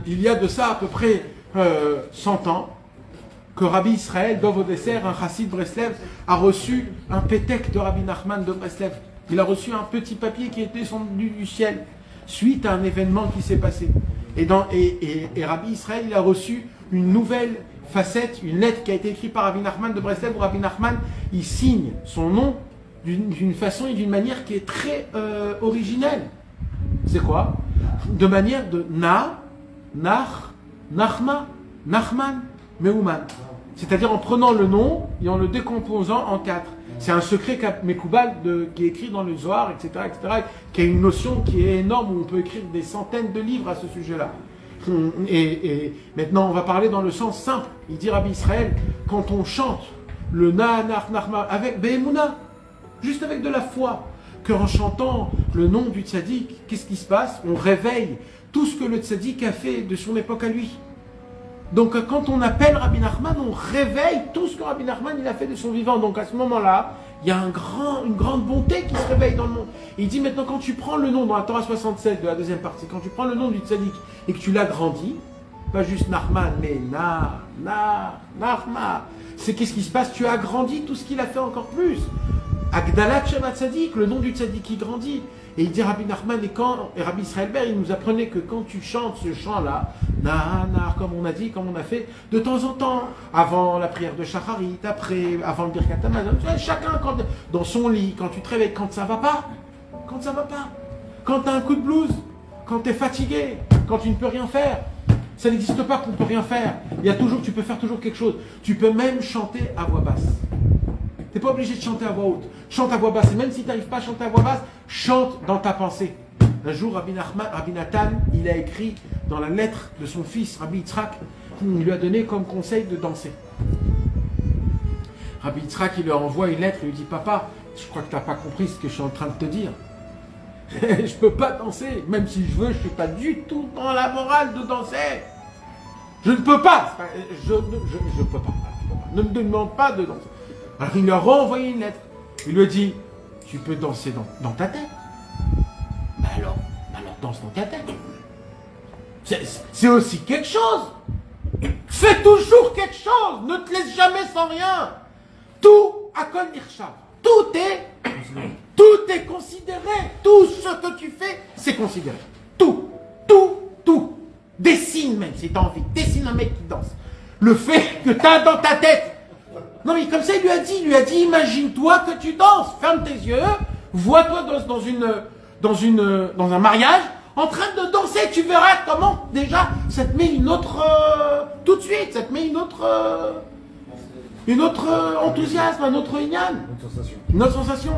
Il y a de ça à peu près 100 ans que Rabbi Israël, Dov Odesser, un chassid Breslev, a reçu un pétek de Rabbi Nachman de Breslev. Il a reçu un petit papier qui était descendu du ciel suite à un événement qui s'est passé. Et Rabbi Israël, il a reçu une nouvelle facette, une lettre qui a été écrite par Rabbi Nachman de Breslev, où Rabbi Nachman, il signe son nom d'une façon et d'une manière qui est très originelle. C'est quoi? De manière de Nachma, Nachman, Meuman. C'est-à-dire en prenant le nom et en le décomposant en 4. C'est un secret Mekoubal qui est écrit dans le Zohar, etc., qui a une notion qui est énorme où on peut écrire des centaines de livres à ce sujet-là. Et maintenant, on va parler dans le sens simple. Il dit Rabbi Israël, quand on chante le Nachma avec Be'emouna, juste avec de la foi, qu'en chantant le nom du tzaddik, qu'est-ce qui se passe? On réveille tout ce que le tzaddik a fait de son époque à lui. Donc quand on appelle Rabbi Nachman, on réveille tout ce que Rabbi Nachman il a fait de son vivant. Donc à ce moment-là, il y a une grande bonté qui se réveille dans le monde. Et il dit maintenant, quand tu prends le nom dans la Torah 67 de la deuxième partie, quand tu prends le nom du tzaddik et que tu l'agrandis, pas juste Nachman, mais Nachma, c'est qu'est-ce qui se passe? Tu agrandis tout ce qu'il a fait encore plus. Agdalat Shema Tzadik, le nom du tzaddik qui grandit. Et il dit Rabbi Nachman, et Rabbi Israël Ber, il nous apprenait que quand tu chantes ce chant-là, comme on a dit, comme on a fait, de temps en temps, avant la prière de Shacharit, avant le Birkat Hamazon, chacun dans son lit, quand tu te réveilles, quand ça va pas, quand tu as un coup de blues, quand tu es fatigué, quand tu ne peux rien faire, ça n'existe pas qu'on ne peut rien faire. Tu peux faire toujours quelque chose. Tu peux même chanter à voix basse. Tu n'es pas obligé de chanter à voix haute. Chante à voix basse. Et même si tu n'arrives pas à chanter à voix basse, chante dans ta pensée. Un jour, Rabbi Nathan, il a écrit dans la lettre de son fils, Rabbi Yitzhak, il lui a donné comme conseil de danser. Rabbi Yitzhak, il lui envoie une lettre, il lui dit, papa, je crois que tu n'as pas compris ce que je suis en train de te dire. Je ne peux pas danser. Même si je veux, je ne suis pas du tout dans la morale de danser. Je ne peux pas. Je peux pas. Ne me demande pas de danser. Alors il lui a renvoyé une lettre. Il lui a dit, tu peux danser dans ta tête. Ben alors danse dans ta tête. C'est aussi quelque chose. Fais toujours quelque chose. Ne te laisse jamais sans rien. Tout à Kol Nirchav. Tout est considéré. Tout ce que tu fais, c'est considéré. Tout. Dessine même si tu as envie. Dessine un mec qui danse. Le fait que tu as dans ta tête. Non mais comme ça il lui a dit, imagine-toi que tu danses, ferme tes yeux, vois-toi dans un mariage, en train de danser, tu verras comment déjà ça te met une autre, tout de suite, ça te met une autre enthousiasme, un autre ignan, une autre sensation.